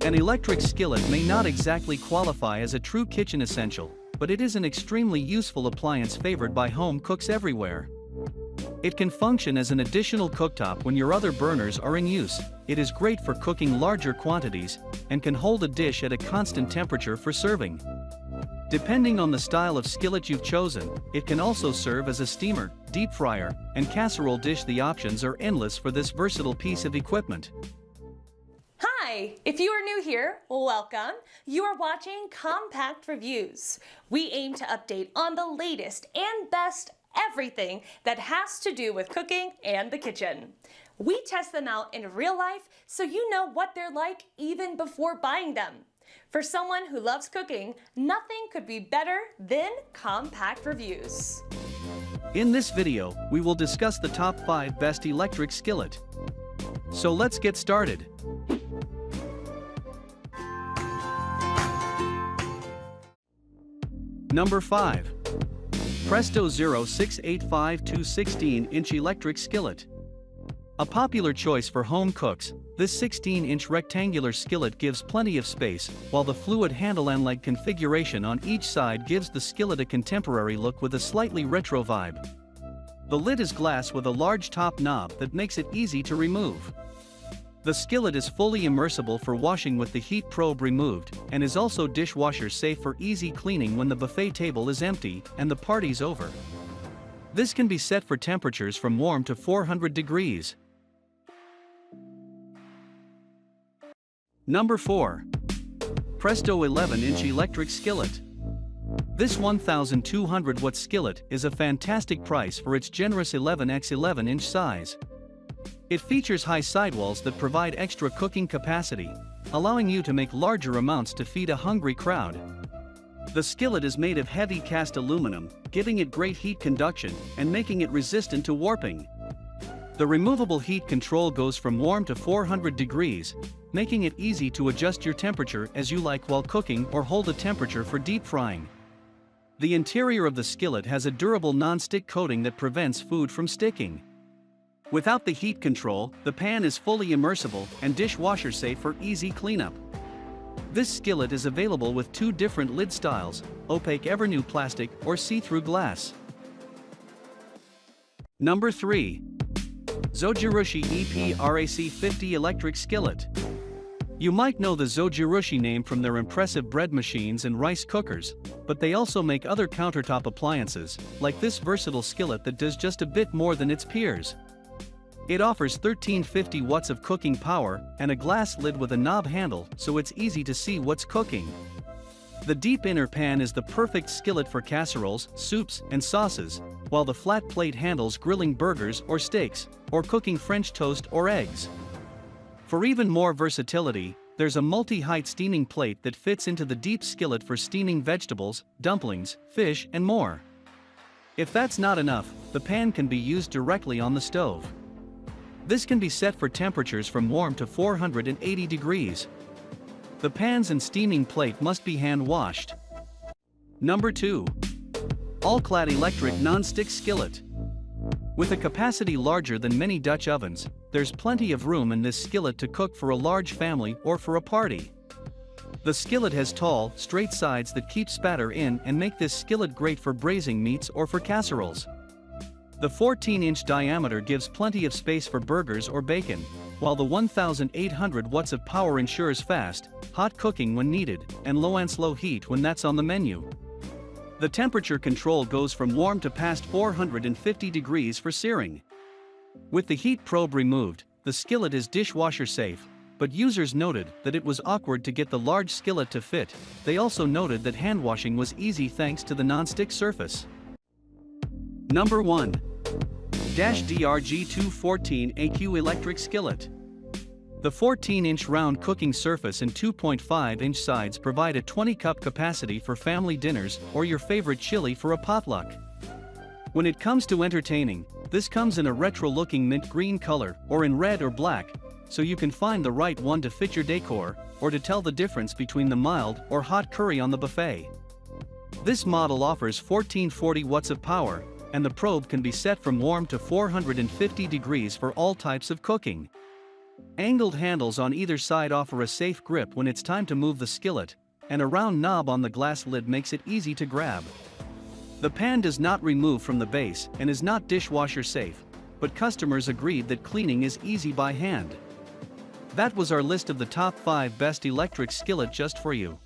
An electric skillet may not exactly qualify as a true kitchen essential, but it is an extremely useful appliance favored by home cooks everywhere. It can function as an additional cooktop when your other burners are in use. It is great for cooking larger quantities, and can hold a dish at a constant temperature for serving. Depending on the style of skillet you've chosen, it can also serve as a steamer, deep fryer, and casserole dish. The options are endless for this versatile piece of equipment. Hi! If you are new here, welcome. You are watching Compact Reviews. We aim to update on the latest and best everything that has to do with cooking and the kitchen. We test them out in real life so you know what they're like even before buying them. For someone who loves cooking, nothing could be better than Compact Reviews. In this video, we will discuss the top 5 best electric skillet. So let's get started. Number 5. Presto 06852 16-inch electric skillet. A popular choice for home cooks, this 16-inch rectangular skillet gives plenty of space, while the fluid handle and leg configuration on each side gives the skillet a contemporary look with a slightly retro vibe. The lid is glass with a large top knob that makes it easy to remove. The skillet is fully immersible for washing with the heat probe removed, and is also dishwasher safe for easy cleaning when the buffet table is empty and the party's over. This can be set for temperatures from warm to 400 degrees. Number 4. Presto 11-inch electric skillet. This 1200 watt skillet is a fantastic price for its generous 11x11-inch size. It features high sidewalls that provide extra cooking capacity, allowing you to make larger amounts to feed a hungry crowd. The skillet is made of heavy cast aluminum, giving it great heat conduction and making it resistant to warping. The removable heat control goes from warm to 400 degrees, making it easy to adjust your temperature as you like while cooking or hold a temperature for deep frying. The interior of the skillet has a durable non-stick coating that prevents food from sticking. Without the heat control, the pan is fully immersible and dishwasher safe for easy cleanup. This skillet is available with 2 different lid styles, opaque Evernew plastic or see-through glass. Number 3. Zojirushi EP-PBC10 electric skillet. You might know the Zojirushi name from their impressive bread machines and rice cookers, but they also make other countertop appliances, like this versatile skillet that does just a bit more than its peers. It offers 1350 watts of cooking power and a glass lid with a knob handle so it's easy to see what's cooking. The deep inner pan is the perfect skillet for casseroles, soups, and sauces, while the flat plate handles grilling burgers or steaks, or cooking French toast or eggs. For even more versatility, there's a multi-height steaming plate that fits into the deep skillet for steaming vegetables, dumplings, fish, and more. If that's not enough, the pan can be used directly on the stove. This can be set for temperatures from warm to 480 degrees. The pans and steaming plate must be hand-washed. Number 2. All-Clad electric non-stick skillet. With a capacity larger than many Dutch ovens, there's plenty of room in this skillet to cook for a large family or for a party. The skillet has tall, straight sides that keep spatter in and make this skillet great for braising meats or for casseroles. The 14-inch diameter gives plenty of space for burgers or bacon, while the 1800 watts of power ensures fast, hot cooking when needed, and low and slow heat when that's on the menu. The temperature control goes from warm to past 450 degrees for searing. With the heat probe removed, the skillet is dishwasher safe, but users noted that it was awkward to get the large skillet to fit. They also noted that hand washing was easy thanks to the non-stick surface. Number 1. DRG214 AQ electric skillet. The 14-inch round cooking surface and 2.5-inch sides provide a 20-cup capacity for family dinners or your favorite chili for a potluck. When it comes to entertaining, this comes in a retro-looking mint green color or in red or black, so you can find the right one to fit your decor or to tell the difference between the mild or hot curry on the buffet. This model offers 1440 watts of power, and the probe can be set from warm to 450 degrees for all types of cooking. Angled handles on either side offer a safe grip when it's time to move the skillet, and a round knob on the glass lid makes it easy to grab. The pan does not remove from the base and is not dishwasher safe, but customers agreed that cleaning is easy by hand. That was our list of the top 5 best electric skillet just for you.